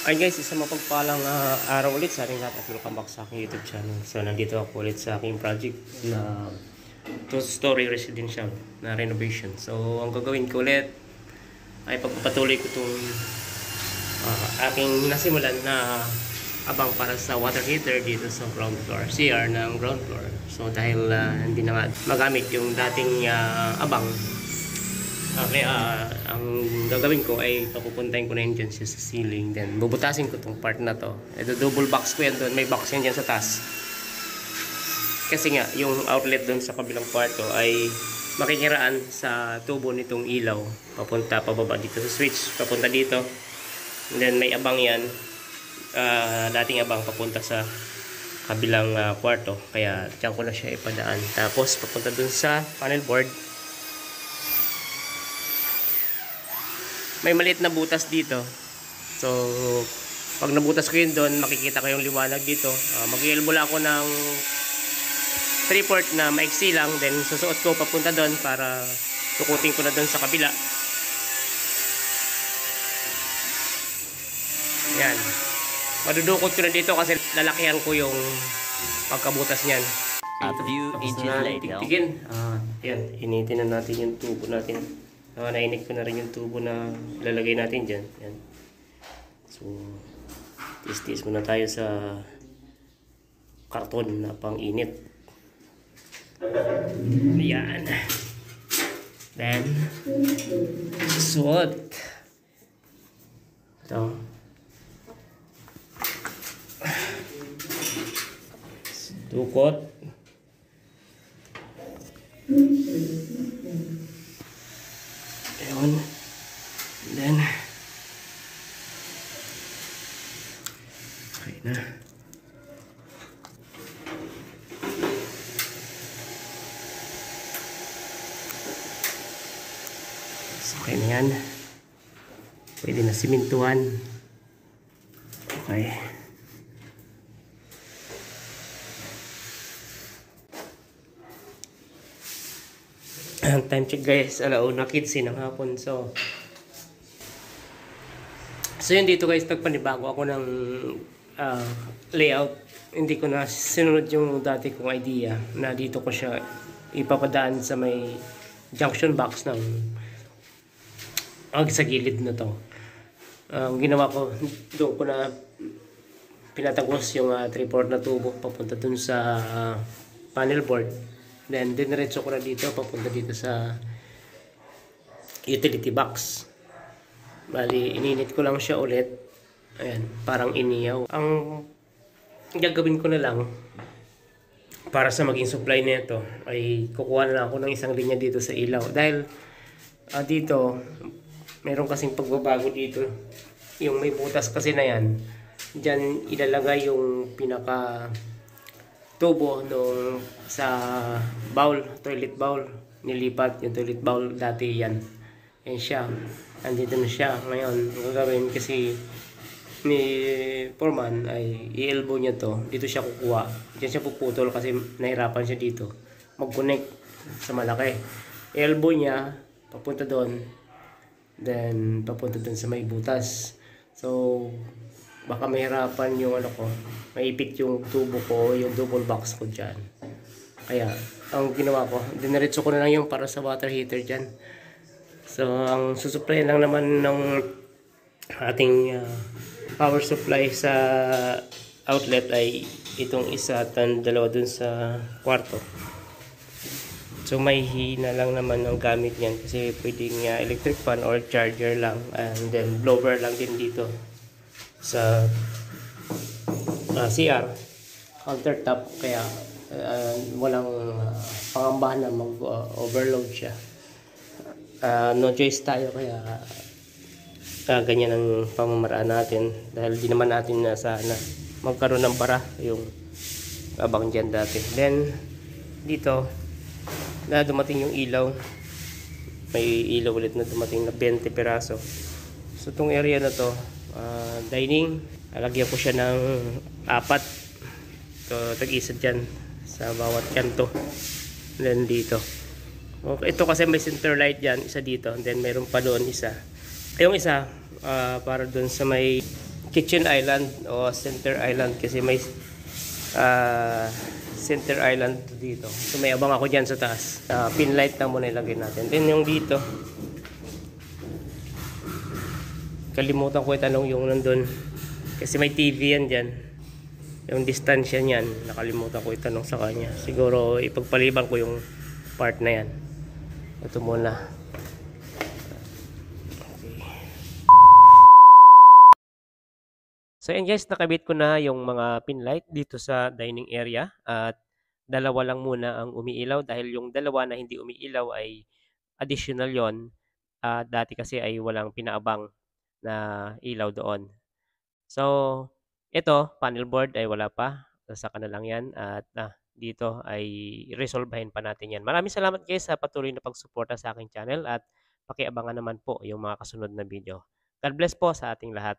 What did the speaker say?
Ay guys, isang mapagpalang araw ulit sa ating lahat at welcome back sa aking YouTube channel. So nandito ako ulit sa aking project na two-story residential na renovation. So ang gagawin ko ulit ay pagpapatuloy ko itong aking nasimulan na abang para sa water heater dito sa ground floor, CR ng ground floor. So dahil hindi na nga magamit yung dating abang, ang gagawin ko ay papupuntahin ko na yun dyan sa ceiling. Then bubutasin ko itong part na to. Ito double box ko yan doon. May box yan dyan sa taas. Kasi nga yung outlet doon sa kabilang kwarto ay makikiraan sa tubo nitong ilaw. Papunta pababa dito sa switch. Papunta dito. And then may abang yan. Dating abang papunta sa kabilang kwarto. Kaya dyan ko na siya ipadaan. Tapos papunta doon sa panel board. May maliit na butas dito. So, pag nabutas ko yun doon, makikita ko yung liwanag dito. Mag-i-elbow ako ng 3/4 na maiksi lang. Then, susuot ko papunta doon para tukutin ko na doon sa kabila. Yan. Madudukot ko na dito kasi lalakihan ko yung pagkabutas niyan. A few inches later. Yan, initin na natin yung tubo natin. Nainig ko na rin yung tubo na lalagay natin dyan. Yan. So, tis-tis muna tayo sa karton na pang-init. Ayan. Then, suot. Ito. Dukot. Ayun. Then okay na. So, okay na yan. Pwede na simintuhan. Okay. Time check guys, 1:15 ng hapon. So yun dito guys, nagpanibago ako ng layout. Hindi ko na sinunod yung dati kong idea na dito ko siya ipapadaan sa may junction box ng sa gilid na to. Ginawa ko, doon ko na pinatagos yung 3/4 na tubo papunta dun sa panel board. Then, diniretso ko na dito, papunta dito sa utility box. Bali, ininit ko lang siya ulit. Ayan, parang iniyaw. Ang gagawin ko na lang, para sa maging supply nito, ay kukuha na lang ako ng isang linya dito sa ilaw. Dahil, dito, meron kasing pagbabago dito. Yung may butas kasi na yan, dyan ilalagay yung pinaka tubo nung sa bowl, toilet bowl. Nilipat yung toilet bowl dati yan. Yan siya. Andito na siya. Ngayon, ang gagawin kasi ni Foreman ay i-elbow niya to. Dito siya kukuha. Diyan siya puputol kasi nahirapan siya dito mag-connect sa malaki. I-elbow niya, papunta doon. Then, papunta doon sa may butas. So, baka mahirapan yung ko, maipit yung tubo ko, yung double box ko dyan. Kaya, ang ginawa ko, diniretso ko na lang yung para sa water heater dyan. So, ang susupply lang naman ng ating power supply sa outlet ay itong isa at dalawa dun sa kwarto. So, may hina lang naman ng gamit niyan kasi pwedeng electric fan or charger lang. And then, blower lang din dito sa CR countertop, kaya walang pangambahan na mag-overload siya. No choice tayo, kaya ganyan ang pamamaraan natin dahil di naman natin sana magkaroon ng bara yung abang dyan dati. Then dito na dumating yung ilaw, may ilaw ulit na dumating na 20 peraso. So itong area na to, dining, alagyan ko siya ng 4. So tag-isa dyan sa bawat kanto. Then dito, okay, ito kasi may center light dyan, isa dito. And then meron pa doon isa. Yung isa para doon sa may kitchen island o center island kasi may center island dito. So may abang ako dyan sa taas. Pin light na muna ilagay natin. Then yung dito, kalimutan ko itanong yung nandun. Kasi may TV yan dyan. Yung distansya niyan, nakalimutan ko itanong sa kanya. Siguro ipagpaliban ko yung part na yan. Ito muna. Okay. So yan guys, nakabit ko na yung mga pin light dito sa dining area. At dalawa lang muna ang umiilaw dahil yung dalawa na hindi umiilaw ay additional yon. Dati kasi ay walang pinaabang na ilaw doon. So, ito, panel board ay wala pa. Sasaka na lang yan. At dito ay resolbahin pa natin yan. Maraming salamat guys sa patuloy na pagsuporta sa aking channel at pakiabangan naman po yung mga kasunod na video. God bless po sa ating lahat.